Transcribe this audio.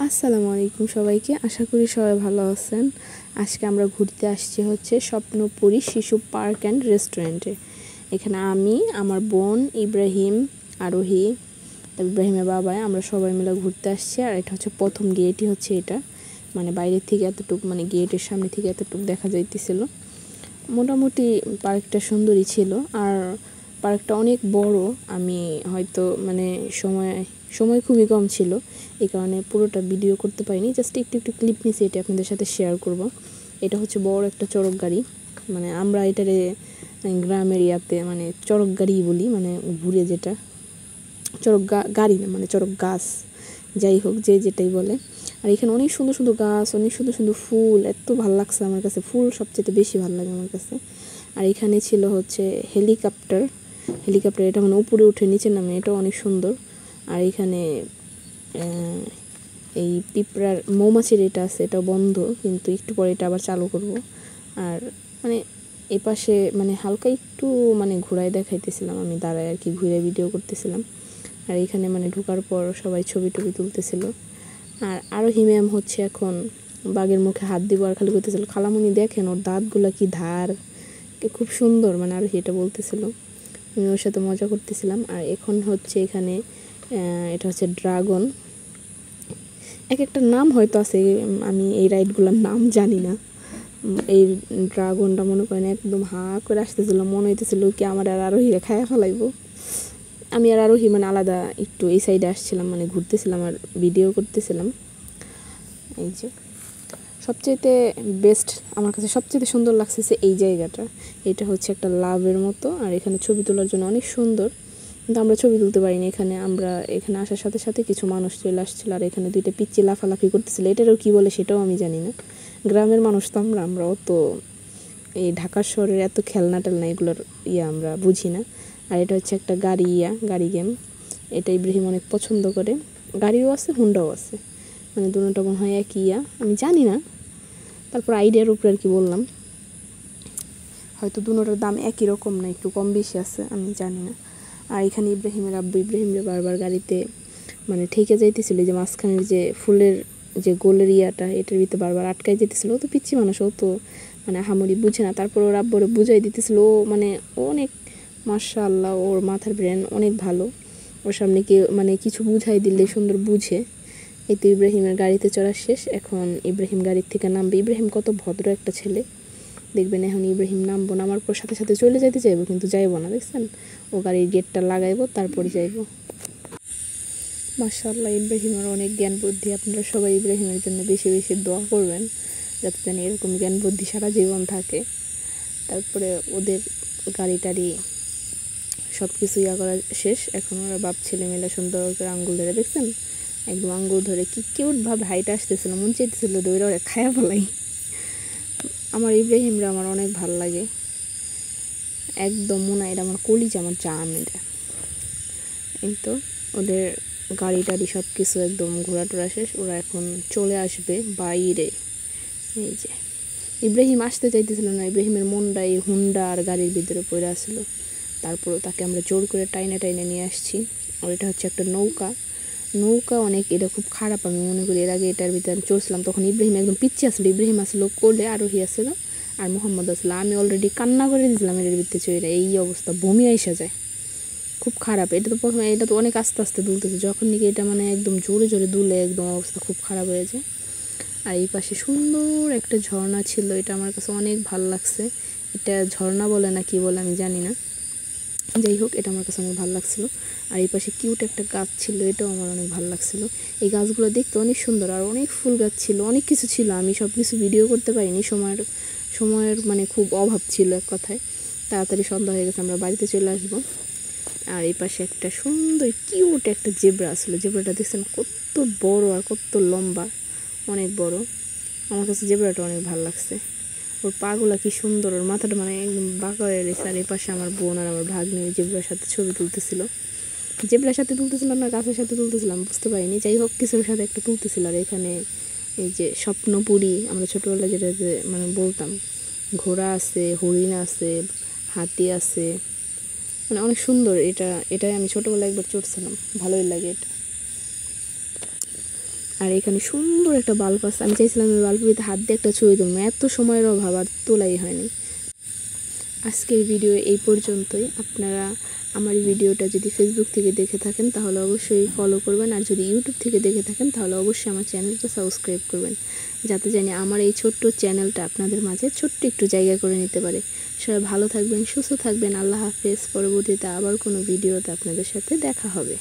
আসসালামু আলাইকুম সবাইকে, আশা করি সবাই ভালো আছেন। আজকে আমরা ঘুরতে আসছি হচ্ছে স্বপ্নপুরী শিশু পার্ক অ্যান্ড রেস্টুরেন্টে। এখানে আমি, আমার বোন ইব্রাহিম, আরোহী, ইব্রাহিমের বাবা, আমরা সবাই মিলে ঘুরতে আসছি। আর এটা হচ্ছে প্রথম গেটই হচ্ছে এটা, মানে বাইরের থেকে এতটুকু, মানে গেটের সামনে থেকে এতটুকু দেখা যাইতেছিল। মোটামুটি পার্কটা সুন্দরই ছিল, আর পার্কটা অনেক বড়। আমি হয়তো মানে সময় খুবই কম ছিল, এই কারণে পুরোটা ভিডিও করতে পারিনি, জাস্ট একটু একটু ক্লিপ নিয়েছি, এটা আপনাদের সাথে শেয়ার করব। এটা হচ্ছে বড় একটা চড়ক গাড়ি, মানে আমরা এটারে গ্রামের ইয়াতে মানে চড়ক গাড়ি বলি, মানে ঘুরে যেটা চড়ক গাড়ি না, মানে চড়ক গাছ, যাই হোক যে যেটাই বলে। আর এখানে অনেক সুন্দর সুন্দর গাছ, অনেক সুন্দর সুন্দর ফুল, এত ভালো লাগছে আমার কাছে, ফুল সবচেয়ে বেশি ভালো লাগে আমার কাছে। আর এখানে ছিল হচ্ছে হেলিকপ্টার, এটা মানে উপরে উঠে নিচে নামে, এটাও অনেক সুন্দর। আর এখানে এই পিঁপড়ার মৌমাছির এটা আছে, এটা বন্ধ, কিন্তু একটু পরে এটা আবার চালু করব। আর মানে এপাশে মানে হালকা একটু মানে ঘুরায় দেখাইতেছিলাম, আমি দাঁড়ায় আর কি ঘুরে ভিডিও করতেছিলাম। আর এখানে মানে ঢোকার পর সবাই ছবি টবি তুলতেছিল। আর আরোহী ম্যাম হচ্ছে এখন বাঘের মুখে হাত দিব আর খালি করতেছিল, খালামুনি দেখেন ওর দাঁতগুলো কি ধার, খুব সুন্দর, মানে আরোহী এটা বলতেছিল, আমি ওর সাথে মজা করতেছিলাম। আর এখন হচ্ছে এখানে এটা হচ্ছে ড্রাগন, এক একটা নাম হয়তো আছে, আমি এই রাইডগুলোর নাম জানি না। এই ড্রাগনটা মনে করেন একদম হা করে আসতেছিল, মনে হইতেছিল কি আমার আর আরোহীরে খায়া ফেলাইবো। আমি আর আরোহী মানে আলাদা একটু এই সাইডে আসছিলাম, মানে ঘুরতেছিলাম আর ভিডিও করতেছিলাম। এই যে সবচেয়ে বেস্ট, আমার কাছে সবচেয়ে সুন্দর লাগছে এই জায়গাটা। এটা হচ্ছে একটা লাভের মতো, আর এখানে ছবি তোলার জন্য অনেক সুন্দর, কিন্তু আমরা ছবি তুলতে পারিনি এখানে। আমরা এখানে আসার সাথে সাথে কিছু মানুষ চলে আসছিল, আর এখানে দুইটা পিচ্চি লাফালাফি করতেছিল, এটারও কী বলে সেটাও আমি জানি না। গ্রামের মানুষ তো আমরা অত এই ঢাকা শহরের এত খেলনা টেলনা এগুলোর আমরা বুঝি না। আর এটা হচ্ছে একটা গাড়ি গেম, এটা ইব্রাহিম অনেক পছন্দ করে। গাড়িও আছে, হুন্ডাও আছে, মানে দুটোটা মনে হয় একই আমি জানি না, তারপর আইডিয়ার উপরে আর কি বললাম। হয়তো দুটোটার দাম একই রকম না, একটু কম বেশি আছে, আমি জানি না। আর এখানে ইব্রাহিমের আব্বু ইব্রাহিমরে বারবার গাড়িতে মানে ঠেকে যাইতেছিল, যে মাঝখানের যে ফুলের যে গোলের এটার ভিতরে বারবার আটকাই যেতেছিল। ও তো পিচ্ছি মানুষ, ও তো মানে হামুড়ি বুঝে না, তারপর ওর আব্বুরে বুঝাই দিতেছিল। ও মানে অনেক মাশাআল্লাহ, ওর মাথার ব্রেন অনেক ভালো, ওর সামনে মানে কিছু বুঝাই দিলে সুন্দর বুঝে। এই তো ইব্রাহিমের গাড়িতে চড়া শেষ, এখন ইব্রাহিম গাড়ির থেকে নামবে। ইব্রাহিম কত ভদ্র একটা ছেলে, দেখবেন এখন ইব্রাহিম নামবো, নামার পর সাথে সাথে চলে যাইতে চাইবো, কিন্তু যাইবো না, দেখছেন, ও গাড়ির গেটটা লাগাইবো তারপরে যাইবো। মাশাআল্লাহ, ইব্রাহিমের অনেক জ্ঞান বুদ্ধি। আপনারা সবাই ইব্রাহিমের জন্য বেশি বেশি দোয়া করবেন, যাতে যেন এরকম জ্ঞান বুদ্ধি সারা জীবন থাকে। তারপরে ওদের গাড়ি টাড়ি সব কিছু করা শেষ, এখন ওরা বাপ ছেলে মিলে সুন্দর করে আঙ্গুল ধরে, দেখছেন একদম আঙ্গুল ধরে কি কিউটভাবে হাইট আসতেছিল, মন চাইতেছিল দৌড়ে ওরা খায়া ফেলাই। আমার ইব্রাহিমরা আমার অনেক ভালো লাগে, একদম মনে হয় এটা আমার কলিজা, আমার জান এটা। এই তো ওদের গাড়ি টাড়ি সব কিছু একদম ঘোরা টোরা শেষ, ওরা এখন চলে আসবে বাইরে। এই যে ইব্রাহিম আসতে চাইতেছিল না, ইব্রাহিমের মনটা এই হুন্ডা আর গাড়ির ভিতরে পড়ে আসছিল, তারপরও তাকে আমরা জোর করে টাইনে টাইনে নিয়ে আসছি। আর এটা হচ্ছে একটা নৌকা অনেক, এটা খুব খারাপ আমি মনে করি। এর আগে এটার ভিতরে চলছিলাম, তখন ইব্রাহিম একদম পিচ্ছি আসলো, ইব্রাহিম আসলো কোলে, আরোহী আসলো, আর মোহাম্মদ আসলো। আমি অলরেডি কান্না করে দিয়েছিলাম এটার ভিতরে চলে, এই অবস্থা, বমি আইসা যায়, খুব খারাপ। এটা তো প্রথমে, এটা তো অনেক আস্তে আস্তে দুলতেছে, যখন নাকি এটা মানে একদম জোরে জোরে দুলে একদম অবস্থা খুব খারাপ হয়ে যায়। আর এই পাশে সুন্দর একটা ঝর্ণা ছিল, এটা আমার কাছে অনেক ভালো লাগছে। এটা ঝর্ণা বলে না কি বলে আমি জানি না, যাই হোক এটা আমার কাছে অনেক ভালো লাগছিলো। আর এই পাশে কিউট একটা গাছ ছিল, এটাও আমার অনেক ভালো লাগছিলো। এই গাছগুলো দেখতে অনেক সুন্দর, আর অনেক ফুল গাছ ছিল, অনেক কিছু ছিল, আমি সব কিছু ভিডিও করতে পারিনি, সময়ের মানে খুব অভাব ছিল এক কথায়। তাড়াতাড়ি সন্ধ্যা হয়ে গেছে, আমরা বাড়িতে চলে আসবো। আর এই পাশে একটা সুন্দর কিউট একটা জেব্রা আসলো, জেব্রাটা দেখছেন কত বড় আর কত লম্বা, অনেক বড়। আমার কাছে জেব্রাটা অনেক ভালো লাগছে, ওর পাগুলা কি সুন্দর, ওর মাথাটা মানে একদম বাঁকা হয়ে গেছে। আর এই পাশে আমার বোন আর আমার ভাগ্নি জেব্রার সাথে ছবি তুলতেছিল, জেব্রার সাথে তুলতেছিলাম না গাছের সাথে তুলতেছিলাম বুঝতে পারিনি, যাই হোক কিছুর সাথে একটা তুলতেছিল। আর এখানে এই যে স্বপ্নপুরী, আমরা ছোটোবেলায় যেটা মানে বলতাম, ঘোড়া আছে, হরিণ আছে, হাতি আছে, মানে অনেক সুন্দর। এটাই আমি ছোটোবেলায় একবার চড়ছিলাম, ভালোই লাগে এটা। আর এখানে সুন্দর একটা বাল্ব আছে, আমি চাইছিলাম এই বাল্বের হাত দিয়ে একটা ছবি তুলবো, এত সময়ের অভাব আর তোলাই হয়নি। আজকের ভিডিও এই পর্যন্তই। আপনারা আমার ভিডিওটা যদি ফেসবুক থেকে দেখে থাকেন তাহলে অবশ্যই ফলো করবেন, আর যদি ইউটিউব থেকে দেখে থাকেন তাহলে অবশ্যই আমার চ্যানেলটা সাবস্ক্রাইব করবেন, যাতে জানি আমার এই ছোট্ট চ্যানেলটা আপনাদের মাঝে ছোট্ট একটু জায়গা করে নিতে পারে। সবাই ভালো থাকবেন, সুস্থ থাকবেন। আল্লাহ হাফেজ। পরবর্তীতে আবার কোনো ভিডিওতে আপনাদের সাথে দেখা হবে।